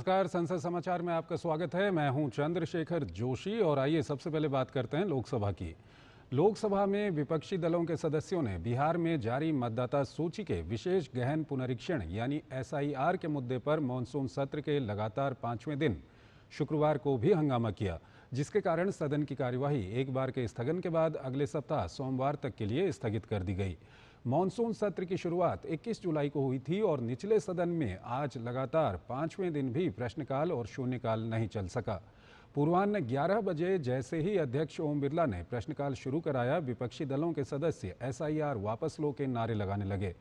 नमस्कार, संसद समाचार में आपका स्वागत है। मैं हूं चंद्रशेखर जोशी और आइए सबसे पहले बात करते हैं लोकसभा की। लोकसभा में विपक्षी दलों के सदस्यों ने बिहार में जारी मतदाता सूची के विशेष गहन पुनरीक्षण यानी एसआईआर के मुद्दे पर मानसून सत्र के लगातार 5वें दिन शुक्रवार को भी हंगामा किया, जिसके कारण सदन की कार्यवाही एक बार के स्थगन के बाद अगले सप्ताह सोमवार तक के लिए स्थगित कर दी गई। मानसून सत्र की शुरुआत 21 जुलाई को हुई थी और निचले सदन में आज लगातार 5वें दिन भी प्रश्नकाल और शून्यकाल नहीं चल सका। पूर्वाह्न 11 बजे जैसे ही अध्यक्ष ओम बिरला ने प्रश्नकाल शुरू कराया, विपक्षी दलों के सदस्य एसआईआर वापस लो के नारे लगाने लगे।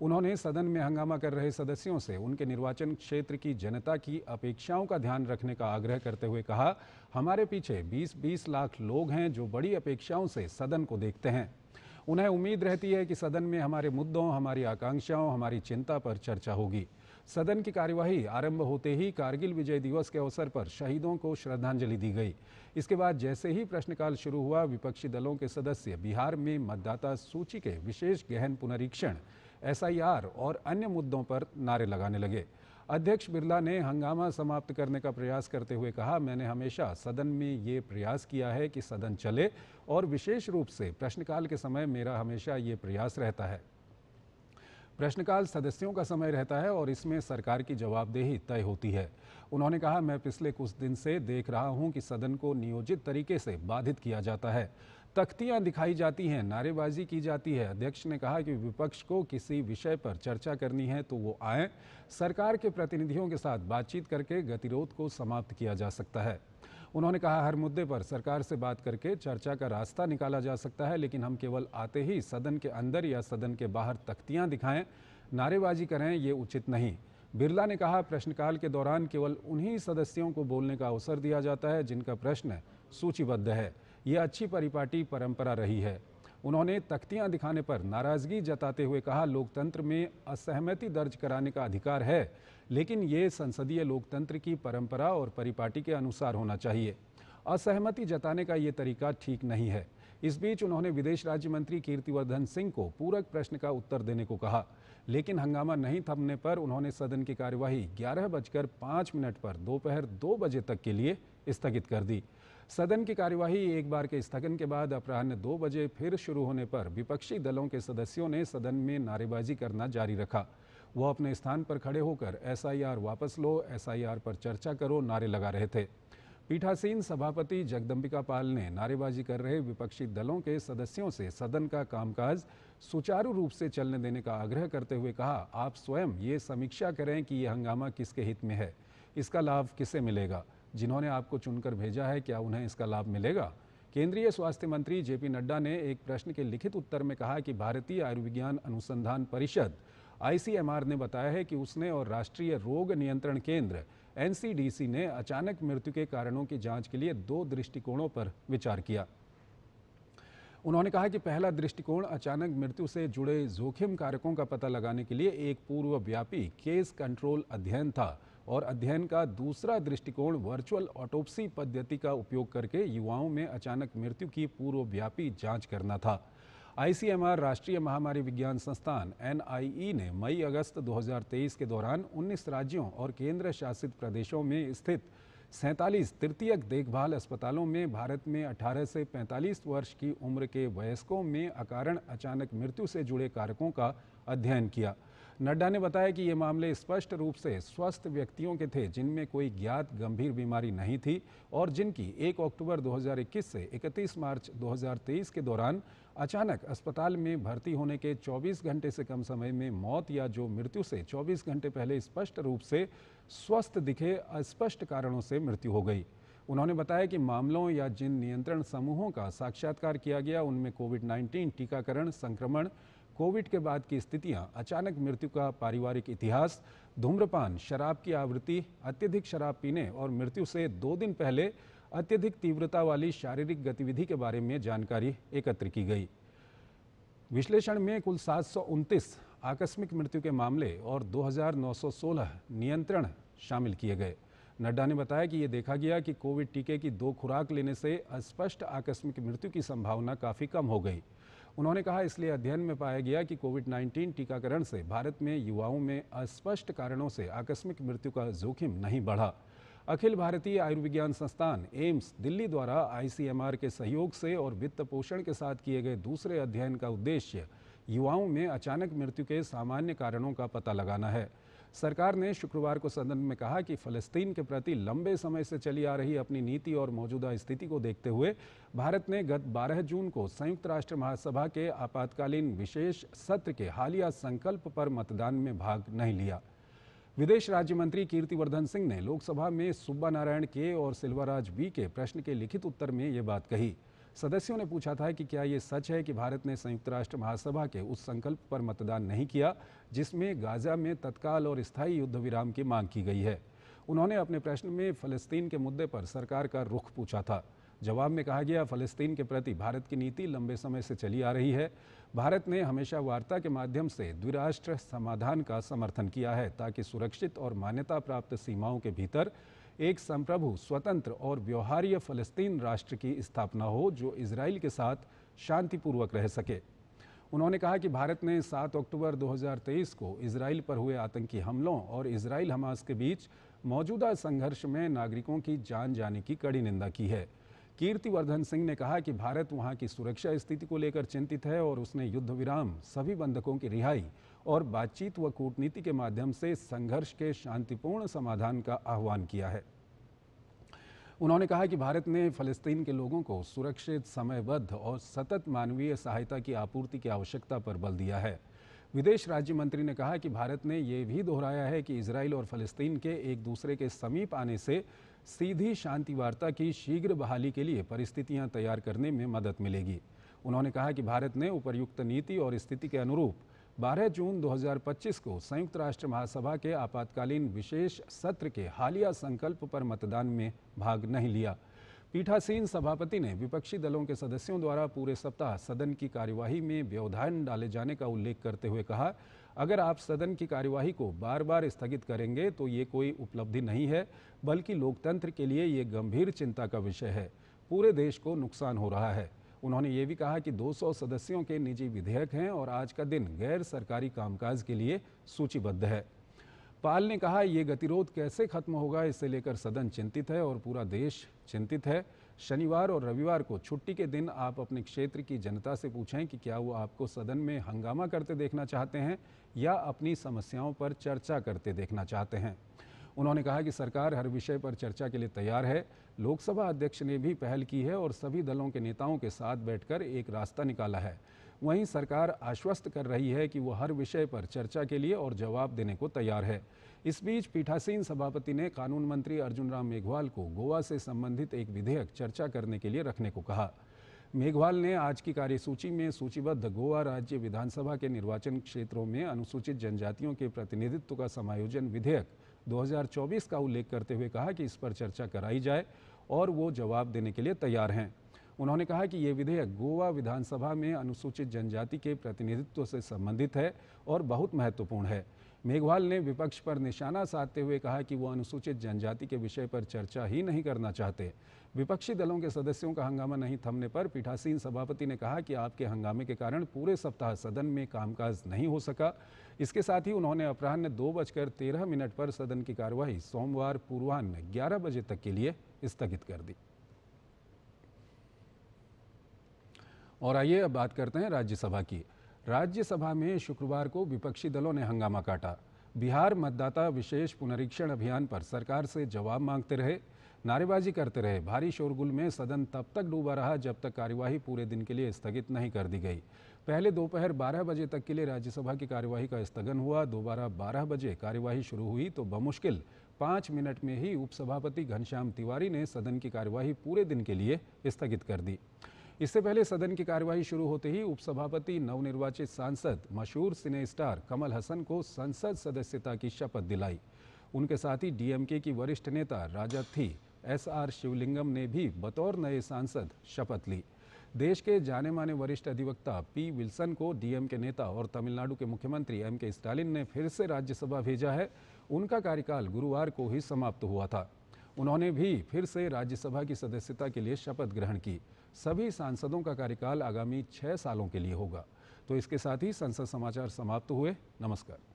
उन्होंने सदन में हंगामा कर रहे सदस्यों से उनके निर्वाचन क्षेत्र की जनता की अपेक्षाओं का ध्यान रखने का आग्रह करते हुए कहा, हमारे पीछे 20-20 लाख लोग हैं जो बड़ी अपेक्षाओं से सदन को देखते हैं। उन्हें उम्मीद रहती है कि सदन में हमारे मुद्दों, हमारी आकांक्षाओं, हमारी चिंता पर चर्चा होगी। सदन की कार्यवाही आरंभ होते ही कारगिल विजय दिवस के अवसर पर शहीदों को श्रद्धांजलि दी गई। इसके बाद जैसे ही प्रश्नकाल शुरू हुआ, विपक्षी दलों के सदस्य बिहार में मतदाता सूची के विशेष गहन पुनरीक्षण, एसआईआर और अन्य मुद्दों पर नारे लगाने लगे। अध्यक्ष बिरला ने हंगामा समाप्त करने का प्रयास करते हुए कहा, मैंने हमेशा सदन में ये प्रयास किया है कि सदन चले और विशेष रूप से प्रश्नकाल के समय मेरा हमेशा ये प्रयास रहता है। प्रश्नकाल सदस्यों का समय रहता है और इसमें सरकार की जवाबदेही तय होती है। उन्होंने कहा, मैं पिछले कुछ दिन से देख रहा हूं कि सदन को नियोजित तरीके से बाधित किया जाता है, तख्तियां दिखाई जाती हैं, नारेबाजी की जाती है। अध्यक्ष ने कहा कि विपक्ष को किसी विषय पर चर्चा करनी है तो वो आए, सरकार के प्रतिनिधियों के साथ बातचीत करके गतिरोध को समाप्त किया जा सकता है। उन्होंने कहा, हर मुद्दे पर सरकार से बात करके चर्चा का रास्ता निकाला जा सकता है, लेकिन हम केवल आते ही सदन के अंदर या सदन के बाहर तख्तियां दिखाएं, नारेबाजी करें, ये उचित नहीं। बिरला ने कहा, प्रश्नकाल के दौरान केवल उन्हीं सदस्यों को बोलने का अवसर दिया जाता है जिनका प्रश्न सूचीबद्ध है। ये अच्छी परिपाटी परंपरा रही है। उन्होंने तख्तियां दिखाने पर नाराजगी जताते हुए कहा, लोकतंत्र में असहमति दर्ज कराने का अधिकार है, लेकिन ये संसदीय लोकतंत्र की परंपरा और परिपाटी के अनुसार होना चाहिए। असहमति जताने का ये तरीका ठीक नहीं है। इस बीच उन्होंने विदेश राज्य मंत्री कीर्तिवर्धन सिंह को पूरक प्रश्न का उत्तर देने को कहा, लेकिन हंगामा नहीं थमने पर उन्होंने सदन की कार्यवाही 11:05 पर दोपहर 2 बजे तक के लिए स्थगित कर दी। सदन की कार्यवाही एक बार के स्थगन के बाद अपराह्न 2 बजे फिर शुरू होने पर विपक्षी दलों के सदस्यों ने सदन में नारेबाजी करना जारी रखा। वो अपने स्थान पर खड़े होकर एसआईआर वापस लो, एसआईआर पर चर्चा करो नारे लगा रहे थे। पीठासीन सभापति जगदम्बिका पाल ने नारेबाजी कर रहे विपक्षी दलों के सदस्यों से सदन का कामकाज सुचारू रूप से चलने देने का आग्रह करते हुए कहा, आप स्वयं ये समीक्षा करें कि ये हंगामा किसके हित में है, इसका लाभ किसे मिलेगा। जिन्होंने आपको चुनकर भेजा है, क्या उन्हें इसका लाभ मिलेगा? केंद्रीय स्वास्थ्य मंत्री जेपी नड्डा ने एक प्रश्न के लिखित उत्तर में कहा कि भारतीय आयुर्विज्ञान अनुसंधान परिषद आईसीएमआर ने बताया है कि उसने और राष्ट्रीय रोग नियंत्रण केंद्र एनसीडीसी ने अचानक मृत्यु के कारणों की जांच के लिए 2 दृष्टिकोणों पर विचार किया। उन्होंने कहा कि पहला दृष्टिकोण अचानक मृत्यु से जुड़े जोखिम कारकों का पता लगाने के लिए एक पूर्वव्यापी केस कंट्रोल अध्ययन था और अध्ययन का दूसरा दृष्टिकोण वर्चुअल ऑटोप्सी पद्धति का उपयोग करके युवाओं में अचानक मृत्यु की पूर्वव्यापी जांच करना था। आईसीएमआर राष्ट्रीय महामारी विज्ञान संस्थान एनआईई ने मई-अगस्त 2023 के दौरान 19 राज्यों और केंद्र शासित प्रदेशों में स्थित 47 तृतीयक देखभाल अस्पतालों में भारत में 18 से 45 वर्ष की उम्र के वयस्कों में अकारण अचानक मृत्यु से जुड़े कारकों का अध्ययन किया। नड्डा ने बताया कि ये मामले स्पष्ट रूप से स्वस्थ व्यक्तियों के थे जिनमें कोई ज्ञात गंभीर बीमारी नहीं थी और जिनकी 1 अक्टूबर 2021 से 31 मार्च 2023 के दौरान अचानक अस्पताल में भर्ती होने के 24 घंटे से कम समय में मौत या जो मृत्यु से 24 घंटे पहले स्पष्ट रूप से स्वस्थ दिखे अस्पष्ट कारणों से मृत्यु हो गई। उन्होंने बताया कि मामलों या जिन नियंत्रण समूहों का साक्षात्कार किया गया उनमें कोविड-19 टीकाकरण, संक्रमण, कोविड के बाद की स्थितियां, अचानक मृत्यु का पारिवारिक इतिहास, धूम्रपान, शराब की आवृत्ति, अत्यधिक शराब पीने और मृत्यु से 2 दिन पहले अत्यधिक तीव्रता वाली शारीरिक गतिविधि के बारे में जानकारी एकत्र की गई। विश्लेषण में कुल 729 आकस्मिक मृत्यु के मामले और 2916 नियंत्रण शामिल किए गए। नड्डा ने बताया कि ये देखा गया कि कोविड टीके की 2 खुराक लेने से अस्पष्ट आकस्मिक मृत्यु की संभावना काफ़ी कम हो गई। उन्होंने कहा, इसलिए अध्ययन में पाया गया कि कोविड-19 टीकाकरण से भारत में युवाओं में अस्पष्ट कारणों से आकस्मिक मृत्यु का जोखिम नहीं बढ़ा। अखिल भारतीय आयुर्विज्ञान संस्थान एम्स दिल्ली द्वारा आईसीएमआर के सहयोग से और वित्त पोषण के साथ किए गए दूसरे अध्ययन का उद्देश्य युवाओं में अचानक मृत्यु के सामान्य कारणों का पता लगाना है। सरकार ने शुक्रवार को सदन में कहा कि फ़लस्तीन के प्रति लंबे समय से चली आ रही अपनी नीति और मौजूदा स्थिति को देखते हुए भारत ने गत 12 जून को संयुक्त राष्ट्र महासभा के आपातकालीन विशेष सत्र के हालिया संकल्प पर मतदान में भाग नहीं लिया। विदेश राज्य मंत्री कीर्तिवर्धन सिंह ने लोकसभा में सुब्बा नारायण के और सिल्वाराज बी के प्रश्न के लिखित उत्तर में ये बात कही। सदस्यों ने पूछा था कि क्या ये सच है कि भारत ने संयुक्त राष्ट्र महासभा के उस संकल्प पर मतदान नहीं किया जिसमें गाजा में तत्काल और स्थायी युद्ध विराम की मांग की गई है। उन्होंने अपने प्रश्न में फ़लस्तीन के मुद्दे पर सरकार का रुख पूछा था। जवाब में कहा गया, फ़लस्तीन के प्रति भारत की नीति लंबे समय से चली आ रही है। भारत ने हमेशा वार्ता के माध्यम से द्विराष्ट्र समाधान का समर्थन किया है ताकि सुरक्षित और मान्यता प्राप्त सीमाओं के भीतर एक संप्रभु, स्वतंत्र और व्यवहार्य फ़लस्तीन राष्ट्र की स्थापना हो जो इजराइल के साथ शांतिपूर्वक रह सके। उन्होंने कहा कि भारत ने 7 अक्टूबर 2023 को इजराइल पर हुए आतंकी हमलों और इजराइल हमास के बीच मौजूदा संघर्ष में नागरिकों की जान जाने की कड़ी निंदा की है। कीर्तिवर्धन सिंह ने कहा कि भारत वहां की सुरक्षा स्थिति को लेकर चिंतित है और उसने युद्ध विराम, सभी बंधकों की रिहाई और बातचीत व कूटनीति के माध्यम से संघर्ष के शांतिपूर्ण समाधान का आह्वान किया है। उन्होंने कहा कि भारत ने फ़लस्तीन के लोगों को सुरक्षित, समयबद्ध और सतत मानवीय सहायता की आपूर्ति की आवश्यकता पर बल दिया है। विदेश राज्य मंत्री ने कहा कि भारत ने ये भी दोहराया है कि इजराइल और फ़लस्तीन के एक दूसरे के समीप आने से सीधी शांति वार्ता की शीघ्र बहाली के लिए परिस्थितियां तैयार करने में मदद मिलेगी। उन्होंने कहा कि भारत ने उपर्युक्त नीति और स्थिति के अनुरूप 12 जून 2025 को संयुक्त राष्ट्र महासभा के आपातकालीन विशेष सत्र के हालिया संकल्प पर मतदान में भाग नहीं लिया। पीठासीन सभापति ने विपक्षी दलों के सदस्यों द्वारा पूरे सप्ताह सदन की कार्यवाही में व्यवधान डाले जाने का उल्लेख करते हुए कहा, अगर आप सदन की कार्यवाही को बार बार स्थगित करेंगे तो ये कोई उपलब्धि नहीं है, बल्कि लोकतंत्र के लिए ये गंभीर चिंता का विषय है। पूरे देश को नुकसान हो रहा है। उन्होंने ये भी कहा कि 200 सदस्यों के निजी विधेयक हैं और आज का दिन गैर सरकारी कामकाज के लिए सूचीबद्ध है। पाल ने कहा, ये गतिरोध कैसे खत्म होगा, इसे लेकर सदन चिंतित है और पूरा देश चिंतित है। शनिवार और रविवार को छुट्टी के दिन आप अपने क्षेत्र की जनता से पूछें कि क्या वो आपको सदन में हंगामा करते देखना चाहते हैं या अपनी समस्याओं पर चर्चा करते देखना चाहते हैं। उन्होंने कहा कि सरकार हर विषय पर चर्चा के लिए तैयार है। लोकसभा अध्यक्ष ने भी पहल की है और सभी दलों के नेताओं के साथ बैठकर एक रास्ता निकाला है। वहीं सरकार आश्वस्त कर रही है कि वो हर विषय पर चर्चा के लिए और जवाब देने को तैयार है। इस बीच पीठासीन सभापति ने कानून मंत्री अर्जुन राम मेघवाल को गोवा से संबंधित एक विधेयक चर्चा करने के लिए रखने को कहा। मेघवाल ने आज की कार्यसूची में सूचीबद्ध गोवा राज्य विधानसभा के निर्वाचन क्षेत्रों में अनुसूचित जनजातियों के प्रतिनिधित्व का समायोजन विधेयक 2024 का उल्लेख करते हुए कहा कि इस पर चर्चा कराई जाए और वो जवाब देने के लिए तैयार हैं। उन्होंने कहा कि ये विधेयक गोवा विधानसभा में अनुसूचित जनजाति के प्रतिनिधित्व से संबंधित है और बहुत महत्वपूर्ण है। मेघवाल ने विपक्ष पर निशाना साधते हुए कहा कि वो अनुसूचित जनजाति के विषय पर चर्चा ही नहीं करना चाहते। विपक्षी दलों के सदस्यों का हंगामा नहीं थमने पर पीठासीन सभापति ने कहा कि आपके हंगामे के कारण पूरे सप्ताह सदन में कामकाज नहीं हो सका। इसके साथ ही उन्होंने अपराह्न 2:13 पर सदन की कार्यवाही सोमवार पूर्वाह्न 11 बजे तक के लिए स्थगित कर दी। और आइए अब बात करते हैं राज्यसभा की। राज्यसभा में शुक्रवार को विपक्षी दलों ने हंगामा काटा। बिहार मतदाता विशेष पुनरीक्षण अभियान पर सरकार से जवाब मांगते रहे, नारेबाजी करते रहे। भारी शोरगुल में सदन तब तक डूबा रहा जब तक कार्यवाही पूरे दिन के लिए स्थगित नहीं कर दी गई। पहले दोपहर 12 बजे तक के लिए राज्यसभा की कार्यवाही का स्थगन हुआ। दोबारा 12 बजे कार्यवाही शुरू हुई तो बमुश्किल 5 मिनट में ही उपसभापति घनश्याम तिवारी ने सदन की कार्यवाही पूरे दिन के लिए स्थगित कर दी। इससे पहले सदन की कार्यवाही शुरू होते ही उपसभापति नवनिर्वाचित सांसद मशहूर सिने स्टार कमल हसन को संसद सदस्यता की शपथ दिलाई। उनके साथ ही डीएमके की वरिष्ठ नेता राजथी एसआर शिवलिंगम ने भी बतौर नए सांसद शपथ ली। देश के जाने माने वरिष्ठ अधिवक्ता पी विल्सन को डीएमके नेता और तमिलनाडु के मुख्यमंत्री एमके स्टालिन ने फिर से राज्यसभा भेजा है। उनका कार्यकाल गुरुवार को ही समाप्त हुआ था। उन्होंने भी फिर से राज्यसभा की सदस्यता के लिए शपथ ग्रहण की। सभी सांसदों का कार्यकाल आगामी 6 सालों के लिए होगा। तो इसके साथ ही संसद समाचार समाप्त हुए। नमस्कार।